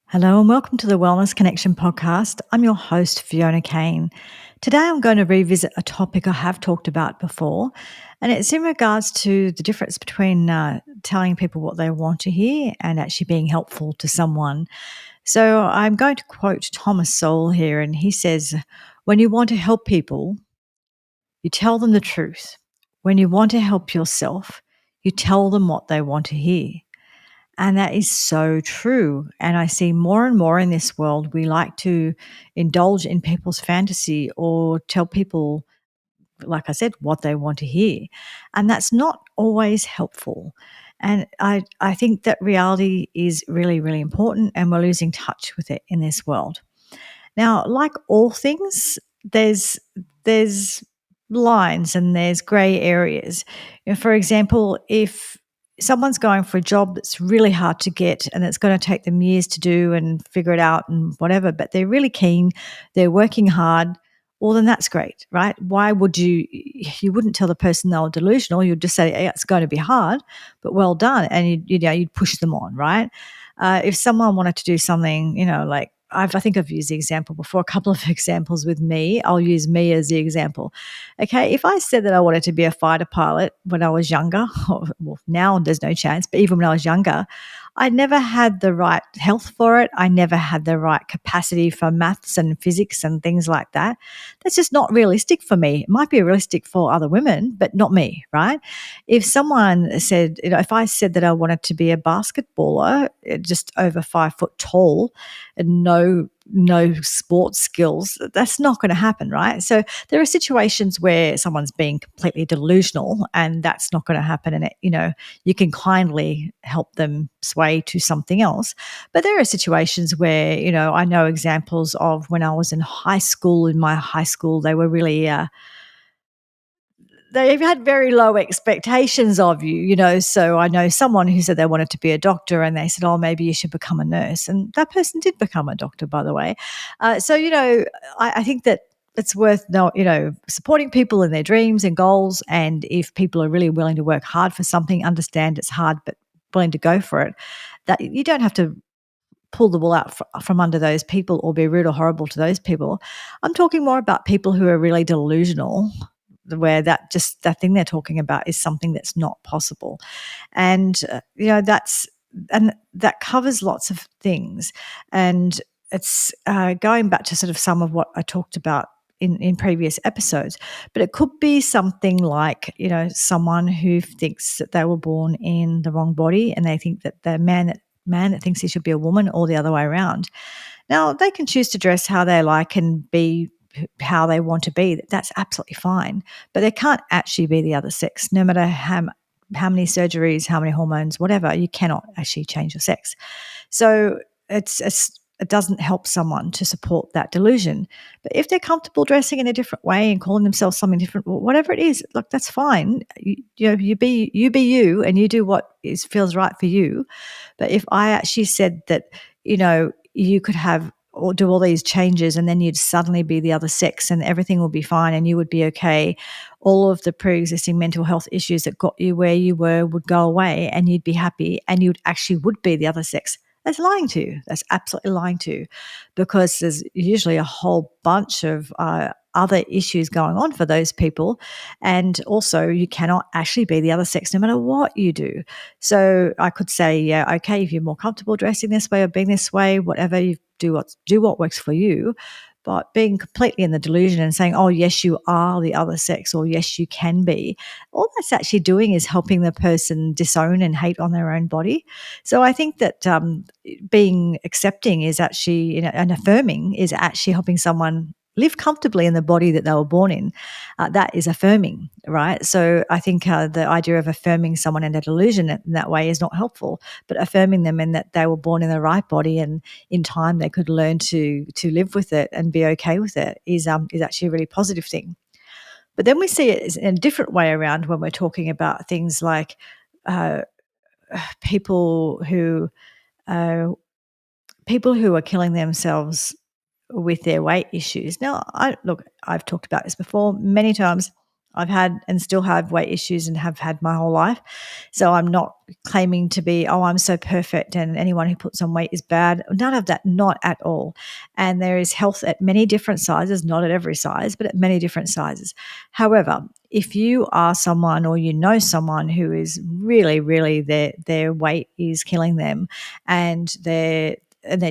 Hello and welcome to the Wellness Connection podcast. I'm your host, Fiona Kane. Today I'm going to revisit a topic I have talked about before, and it's in regards to the difference between telling people what they want to hear and actually being helpful to someone. So I'm going to quote Thomas Sowell here, and he says, "When you want to help people, you tell them the truth. When you want to help yourself, you tell them what they want to hear." And that is so true. And I see more and more in this world, we like to indulge in people's fantasy or tell people, like I said, what they want to hear. And that's not always helpful. And I think that reality is really, really important, and we're losing touch with it in this world. Now, like all things, there's lines and there's grey areas. For example, if someone's going for a job that's really hard to get and it's going to take them years to do and figure it out and whatever, but they're really keen, they're working hard, well, then that's great, right? Why would you wouldn't tell the person they were delusional. You'd just say, "Hey, it's going to be hard, but well done." And you'd push them on, right? If someone wanted to do something, like I think I've used the example before, a couple of examples with me. I'll use me as the example. Okay, if I said that I wanted to be a fighter pilot when I was younger, well, now there's no chance, but even when I was younger, I never had the right health for it. I never had the right capacity for maths and physics and things like that. That's just not realistic for me. It might be realistic for other women, but not me, right? If someone said, if I said that I wanted to be a basketballer, just over 5 foot tall, and no sports skills, that's not going to happen, right? So there are situations where someone's being completely delusional, and that's not going to happen. And you can kindly help them sway to something else. But there are situations where I know examples of when I was in high school. In my high school, they were really they've had very low expectations of you, So I know someone who said they wanted to be a doctor, and they said, "Oh, maybe you should become a nurse." And that person did become a doctor, by the way. I think that it's worth supporting people in their dreams and goals. And if people are really willing to work hard for something, understand it's hard, but willing to go for it, that you don't have to pull the wool out from under those people or be rude or horrible to those people. I'm talking more about people who are really delusional, where that thing they're talking about is something that's not possible. And that covers lots of things. And it's going back to sort of some of what I talked about in previous episodes. But it could be something like, someone who thinks that they were born in the wrong body, and they think that the man that thinks he should be a woman, or the other way around. Now, they can choose to dress how they like and be how they want to be. That's absolutely fine. But they can't actually be the other sex, no matter how many surgeries, how many hormones, whatever. You cannot actually change your sex. So it doesn't help someone to support that delusion. But if they're comfortable dressing in a different way and calling themselves something different, whatever it is, look, that's fine. You be you, and you do what feels right for you. But if I actually said that, you could have or do all these changes, and then you'd suddenly be the other sex and everything will be fine and you would be okay, all of the pre-existing mental health issues that got you where you were would go away, and you'd be happy, and you actually would be the other sex. That's lying to you. That's absolutely lying to you, because there's usually a whole bunch of other issues going on for those people. And also, you cannot actually be the other sex no matter what you do. So I could say, yeah, okay, if you're more comfortable dressing this way or being this way, whatever, you do what works for you. But being completely in the delusion and saying, "Oh, yes, you are the other sex," or "Yes, you can be," all that's actually doing is helping the person disown and hate on their own body. So I think that being accepting is actually, and affirming is actually helping someone live comfortably in the body that they were born in. That is affirming, right? So I think the idea of affirming someone in a delusion in that way is not helpful, but affirming them in that they were born in the right body, and in time they could learn to live with it and be okay with it is actually a really positive thing. But then we see it in a different way around when we're talking about things like uh, people who uh, people who are killing themselves with their weight issues. Now, I've talked about this before many times. I've had and still have weight issues and have had my whole life. So I'm not claiming to be, oh, I'm so perfect and anyone who puts on weight is bad. None of that, not at all. And there is health at many different sizes, not at every size, but at many different sizes. However, if you are someone or you know someone who is really, really their weight is killing them and their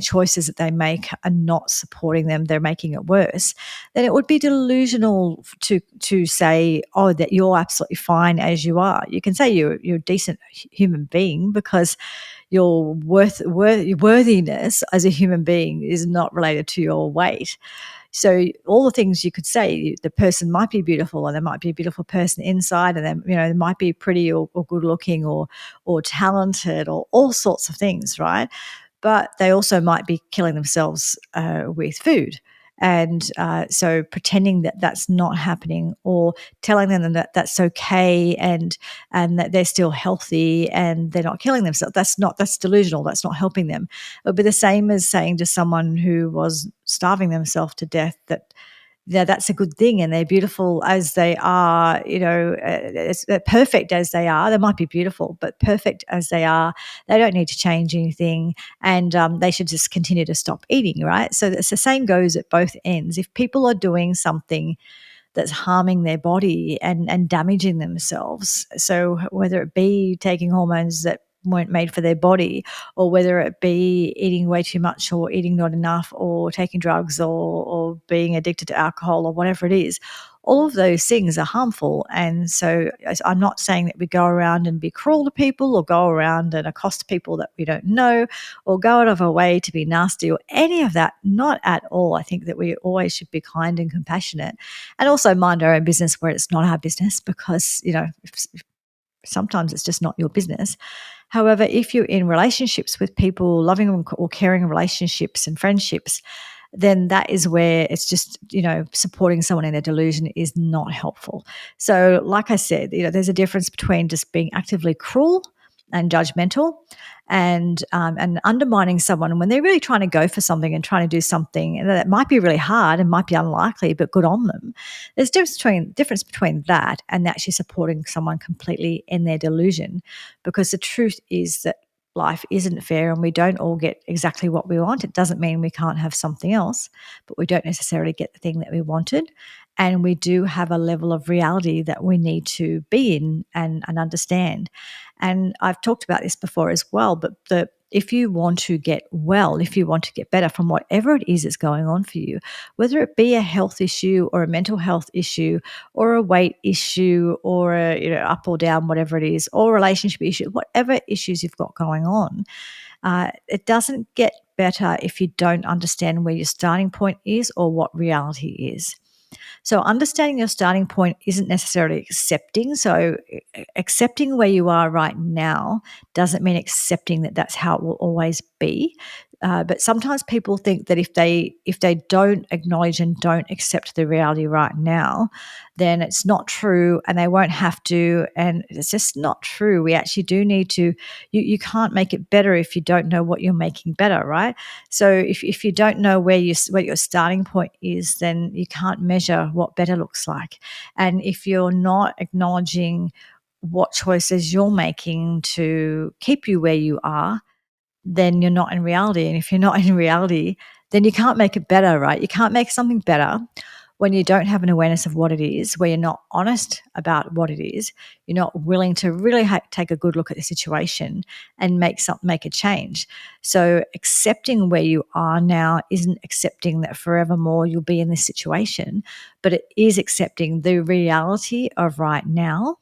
choices that they make are not supporting them, they're making it worse, then it would be delusional to say, oh, that you're absolutely fine as you are. You can say you're a decent human being because your worthiness as a human being is not related to your weight. So all the things you could say, the person might be beautiful, and they might be a beautiful person inside, and they might be pretty or good looking or talented or all sorts of things, right? But they also might be killing themselves with food. And so pretending that that's not happening, or telling them that that's okay, and that they're still healthy and they're not killing themselves, that's delusional. That's not helping them. It would be the same as saying to someone who was starving themselves to death that that's a good thing and they're beautiful as they are, perfect as they are. They might be beautiful, but perfect as they are, they don't need to change anything, and they should just continue to stop eating, right? So it's the same goes at both ends. If people are doing something that's harming their body and damaging themselves. So whether it be taking hormones that weren't made for their body, or whether it be eating way too much or eating not enough or taking drugs or being addicted to alcohol or whatever it is, all of those things are harmful. And so I'm not saying that we go around and be cruel to people or go around and accost people that we don't know or go out of our way to be nasty or any of that. Not at all. I think that we always should be kind and compassionate, and also mind our own business where it's not our business, because, sometimes it's just not your business. However, if you're in relationships with people, loving or caring relationships and friendships, then that is where it's just, supporting someone in a delusion is not helpful. So, like I said, there's a difference between just being actively cruel and judgmental and undermining someone when they're really trying to go for something and trying to do something that might be really hard and might be unlikely, but good on them. There's difference between that and actually supporting someone completely in their delusion, because the truth is that life isn't fair and we don't all get exactly what we want. It doesn't mean we can't have something else, but we don't necessarily get the thing that we wanted. And we do have a level of reality that we need to be in and understand. And I've talked about this before as well, but if you want to get well, if you want to get better from whatever it is that's going on for you, whether it be a health issue or a mental health issue or a weight issue or up or down, whatever it is, or a relationship issue, whatever issues you've got going on, it doesn't get better if you don't understand where your starting point is or what reality is. So understanding your starting point isn't necessarily accepting. So accepting where you are right now doesn't mean accepting that that's how it will always be. But sometimes people think that if they don't acknowledge and don't accept the reality right now, then it's not true and they won't have to. And it's just not true. We actually do need to. You can't make it better if you don't know what you're making better, right? So if you don't know where your starting point is, then you can't measure what better looks like. And if you're not acknowledging what choices you're making to keep you where you are, then you're not in reality. And if you're not in reality, then you can't make it better, right? You can't make something better when you don't have an awareness of what it is, where you're not honest about what it is, you're not willing to really take a good look at the situation and make a change. So accepting where you are now isn't accepting that forevermore you'll be in this situation, but it is accepting the reality of right now.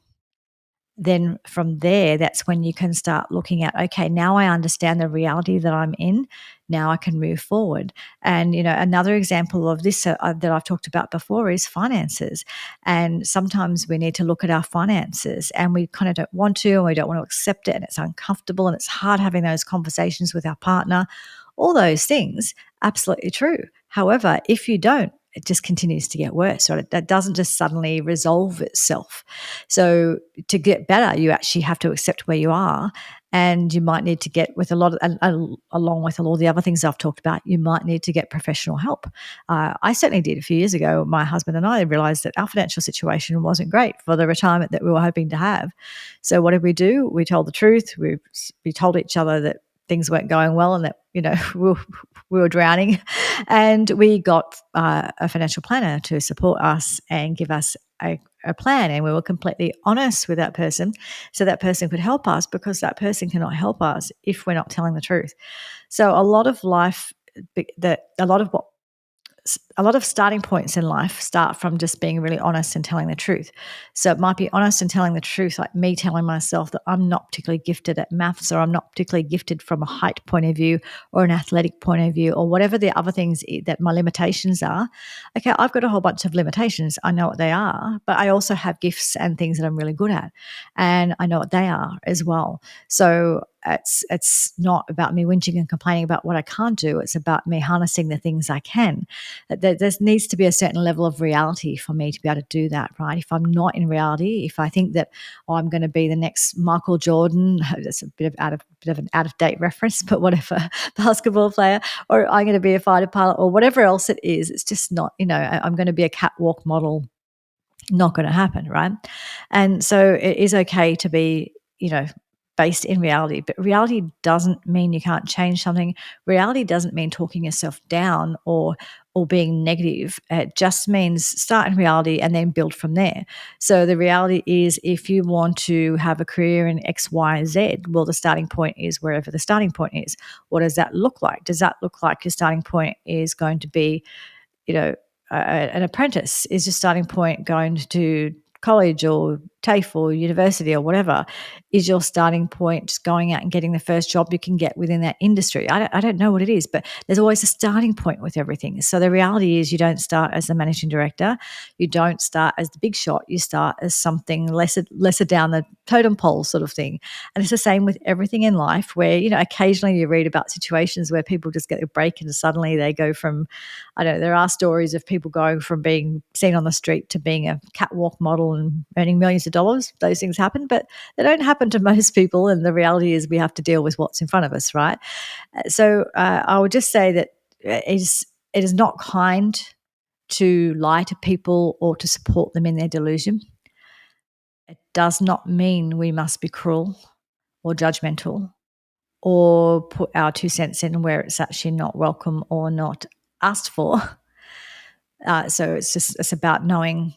Then from there, that's when you can start looking at, okay, now I understand the reality that I'm in. Now I can move forward. And, another example of this that I've talked about before is finances. And sometimes we need to look at our finances and we kind of don't want to, and we don't want to accept it, and it's uncomfortable and it's hard having those conversations with our partner. All those things, absolutely true. However, if you don't it just continues to get worse, right? That doesn't just suddenly resolve itself. So to get better, you actually have to accept where you are, and you might need to get with a lot of, along with all the other things I've talked about, you might need to get professional help. I certainly did a few years ago. My husband and I realized that our financial situation wasn't great for the retirement that we were hoping to have. So what did we do? We told the truth. We told each other that things weren't going well and that, we were drowning. And we got a financial planner to support us and give us a plan. And we were completely honest with that person so that person could help us, because that person cannot help us if we're not telling the truth. So a lot of life, a lot of starting points in life start from just being really honest and telling the truth. So it might be honest and telling the truth, like me telling myself that I'm not particularly gifted at maths, or I'm not particularly gifted from a height point of view or an athletic point of view, or whatever the other things that my limitations are. Okay, I've got a whole bunch of limitations. I know what they are, but I also have gifts and things that I'm really good at, and I know what they are as well. So it's not about me whinging and complaining about what I can't do. It's about me harnessing the things I can. There needs to be a certain level of reality for me to be able to do that, right? If I'm not in reality, if I think that I'm going to be the next Michael Jordan, that's a bit of an out of date reference, but whatever, basketball player, or I'm going to be a fighter pilot, or whatever else it is, it's just not. I'm going to be a catwalk model. Not going to happen, right? And so it is okay to be, based in reality, but reality doesn't mean you can't change something. Reality doesn't mean talking yourself down or being negative. It just means start in reality and then build from there. So the reality is, if you want to have a career in X, Y, Z, well, the starting point is wherever the starting point is. What does that look like? Does that look like your starting point is going to be, an apprentice? Is your starting point going to college or TAFE or university or whatever? Is your starting point just going out and getting the first job you can get within that industry? I don't know what it is, but there's always a starting point with everything. So the reality is, you don't start as the managing director. You don't start as the big shot. You start as something lesser down the totem pole sort of thing. And it's the same with everything in life, where, occasionally you read about situations where people just get a break and suddenly they go from, I don't know, there are stories of people going from being seen on the street to being a catwalk model and earning millions of dollars. Those things happen, but they don't happen to most people. And the reality is, we have to deal with what's in front of us, right? So I would just say that it is not kind to lie to people or to support them in their delusion. It does not mean we must be cruel or judgmental or put our 2 cents in where it's actually not welcome or not asked for. So it's about knowing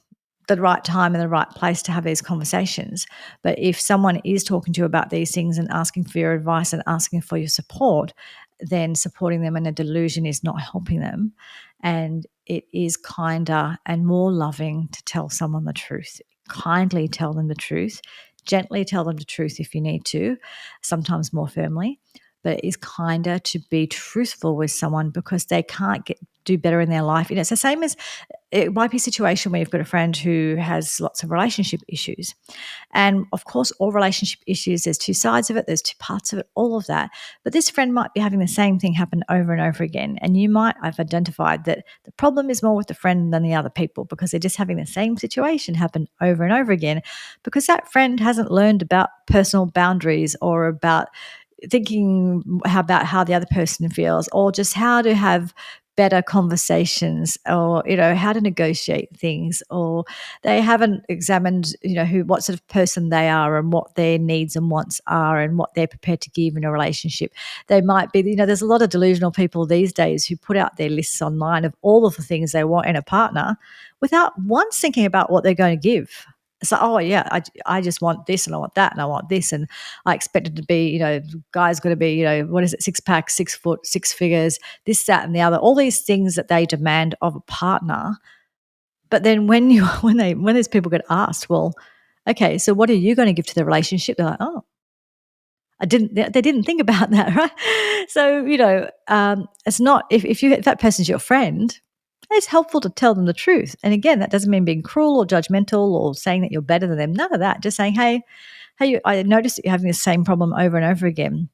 the right time and the right place to have these conversations. But if someone is talking to you about these things and asking for your advice and asking for your support, then supporting them in a delusion is not helping them. And it is kinder and more loving to tell someone the truth. Kindly tell them the truth. Gently tell them the truth if you need to, sometimes more firmly. But it is kinder to be truthful with someone, because they can't do better in their life. It's the same as, it might be a situation where you've got a friend who has lots of relationship issues. And of course, all relationship issues, there's two sides of it, there's two parts of it, all of that. But this friend might be having the same thing happen over and over again. And you might have identified that the problem is more with the friend than the other people, because they're just having the same situation happen over and over again, because that friend hasn't learned about personal boundaries, or about thinking about how the other person feels, or just how to have better conversations, or how to negotiate things, or they haven't examined what sort of person they are and what their needs and wants are and what they're prepared to give in a relationship. They might be, there's a lot of delusional people these days who put out their lists online of all of the things they want in a partner without once thinking about what they're going to give. So, oh yeah, I just want this and I want that and I want this, and I expect it to be, guy's got to be, what is it, 6-pack, 6 foot, 6 figures, this, that, and the other, all these things that they demand of a partner. But then when these people get asked, well, okay, so what are you going to give to the relationship? They're like, oh, they didn't think about that, right? So, it's not, if that person's your friend, it's helpful to tell them the truth. And again, that doesn't mean being cruel or judgmental or saying that you're better than them. None of that. Just saying, hey, I noticed that you're having the same problem over and over again.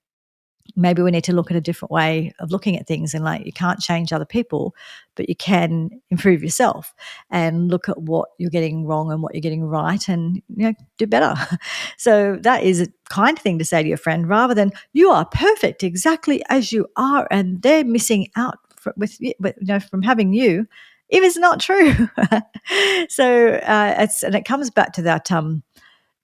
maybe we need to look at a different way of looking at things, and like, you can't change other people, but you can improve yourself and look at what you're getting wrong and what you're getting right, and do better. So that is a kind thing to say to your friend, rather than you are perfect exactly as you are and they're missing out from having you, if it's not true. So it comes back to that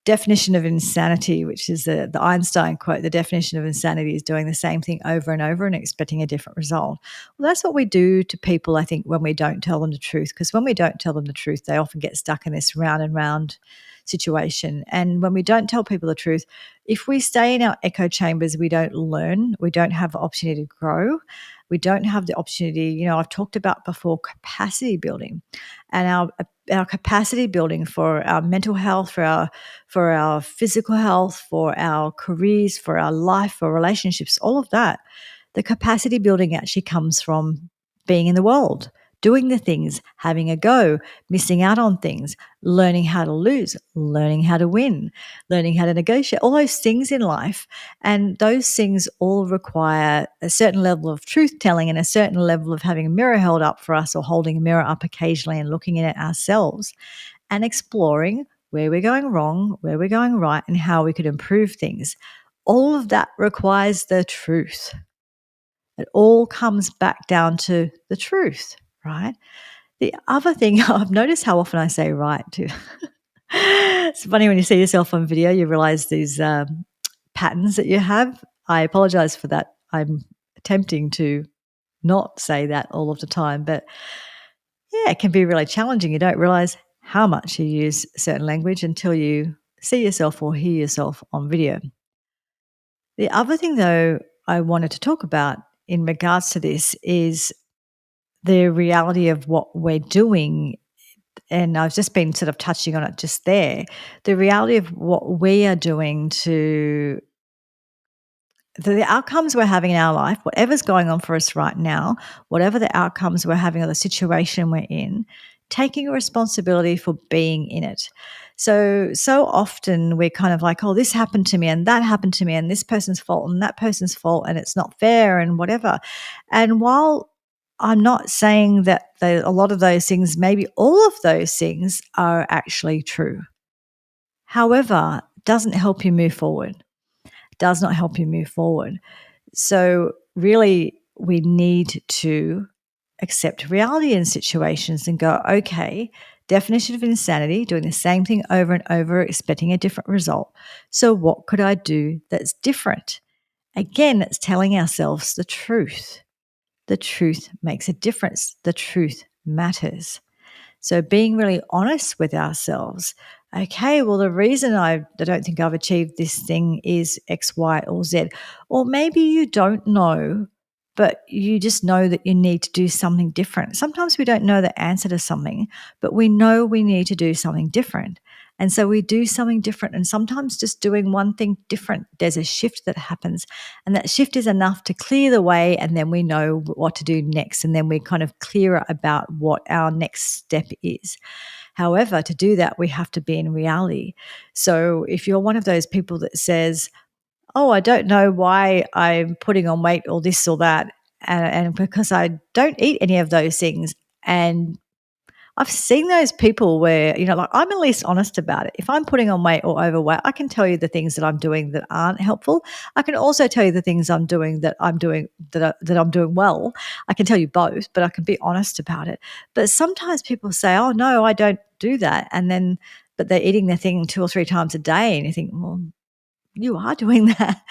definition of insanity, which is the Einstein quote. The definition of insanity is doing the same thing over and over and expecting a different result. Well, that's what we do to people, I think, when we don't tell them the truth, because when we don't tell them the truth, they often get stuck in this round and round situation. And when we don't tell people the truth, if we stay in our echo chambers, we don't learn, we don't have the opportunity to grow, we don't have the opportunity. I've talked about before capacity building, and our capacity building for our mental health, for our physical health, for our careers, for our life, for relationships, all of that. The capacity building actually comes from being in the world, doing the things, having a go, missing out on things, learning how to lose, learning how to win, learning how to negotiate, all those things in life. And those things all require a certain level of truth telling and a certain level of having a mirror held up for us, or holding a mirror up occasionally and looking at it ourselves and exploring where we're going wrong, where we're going right, and how we could improve things. All of that requires the truth. It all comes back down to the truth, right? The other thing, I've noticed how often I say right too. It's funny when you see yourself on video, you realize these patterns that you have. I apologize for that. I'm attempting to not say that all of the time, but yeah, it can be really challenging. You don't realize how much you use certain language until you see yourself or hear yourself on video. The other thing, though, I wanted to talk about in regards to this is the reality of what we're doing. And I've just been sort of touching on it just there. The reality of what we are doing to the outcomes we're having in our life, whatever's going on for us right now, whatever the outcomes we're having or the situation we're in, taking responsibility for being in it. So often we're kind of like, oh, this happened to me and that happened to me and this person's fault and that person's fault and it's not fair and whatever. And while I'm not saying that a lot of those things, maybe all of those things are actually true. However, it doesn't help you move forward. Does not help you move forward. So really, we need to accept reality in situations and go, okay, definition of insanity, doing the same thing over and over, expecting a different result. So what could I do that's different? Again, it's telling ourselves the truth. The truth makes a difference. The truth matters. So being really honest with ourselves. Okay, well, the reason I don't think I've achieved this thing is X, Y, or Z. Or maybe you don't know, but you just know that you need to do something different. Sometimes we don't know the answer to something, but we know we need to do something different. And so we do something different. And sometimes just doing one thing different, there's a shift that happens. And that shift is enough to clear the way. And then we know what to do next. And then we're kind of clearer about what our next step is. However, to do that, we have to be in reality. So if you're one of those people that says, oh, I don't know why I'm putting on weight or this or that, and because I don't eat any of those things, and I've seen those people where, like, I'm at least honest about it. If I'm putting on weight or overweight, I can tell you the things that I'm doing that aren't helpful. I can also tell you the things I'm doing that I'm doing well. I can tell you both, but I can be honest about it. But sometimes people say, "Oh no, I don't do that," but they're eating their thing 2 or 3 times a day, and you think, well, you are doing that.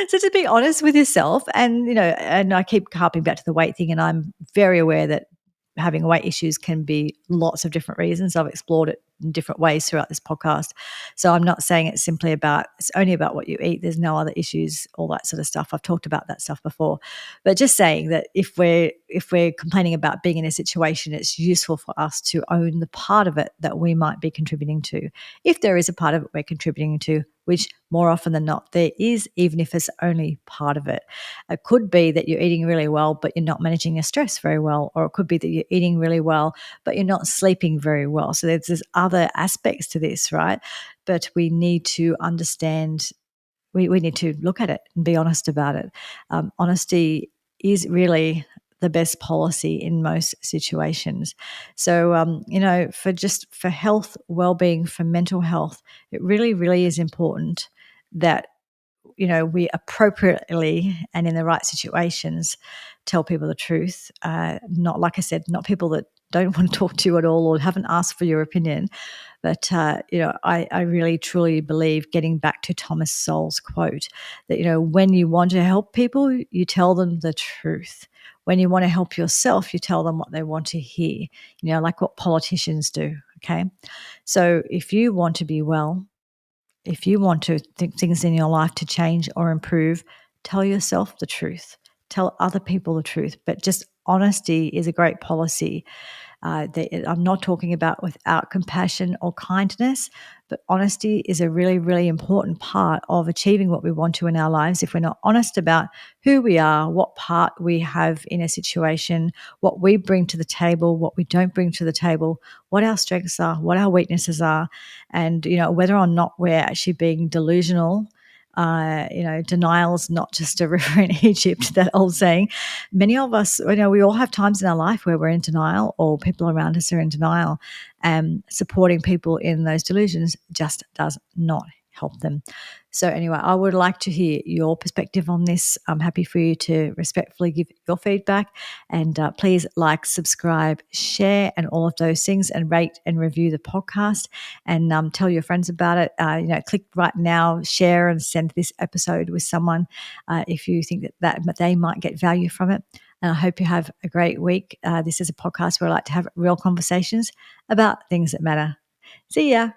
So to be honest with yourself, and I keep harping back to the weight thing, and I'm very aware that having weight issues can be lots of different reasons. I've explored it in different ways throughout this podcast. So I'm not saying it's only about what you eat. There's no other issues, all that sort of stuff. I've talked about that stuff before. But just saying that if we're complaining about being in a situation, it's useful for us to own the part of it that we might be contributing to. If there is a part of it we're contributing to, which more often than not there is, even if it's only part of it. It could be that you're eating really well, but you're not managing your stress very well, or it could be that you're eating really well, but you're not sleeping very well. So there's other aspects to this, right? But we need to understand we need to look at it and be honest about it. Honesty is really the best policy in most situations. So, for health, well-being, for mental health, it really, really is important that we appropriately and in the right situations tell people the truth. Not, like I said, not people that don't want to talk to you at all or haven't asked for your opinion. But I really truly believe, getting back to Thomas Sowell's quote, that when you want to help people, you tell them the truth. When you want to help yourself, you tell them what they want to hear. Like what politicians do. Okay, so if you want to be well, if you want to things in your life to change or improve, tell yourself the truth. Tell other people the truth. But just honesty is a great policy. I'm not talking about without compassion or kindness, but honesty is a really, really important part of achieving what we want to in our lives. If we're not honest about who we are, what part we have in a situation, what we bring to the table, what we don't bring to the table, what our strengths are, what our weaknesses are, and whether or not we're actually being delusional. Denial is not just a river in Egypt, that old saying. Many of us, we all have times in our life where we're in denial, or people around us are in denial, and supporting people in those delusions just does not help them. So anyway, I would like to hear your perspective on this. I'm happy for you to respectfully give your feedback, and please like, subscribe, share, and all of those things, and rate and review the podcast, and tell your friends about it. Click right now, share, and send this episode with someone if you think that they might get value from it. And I hope you have a great week. This is a podcast where I like to have real conversations about things that matter. See ya.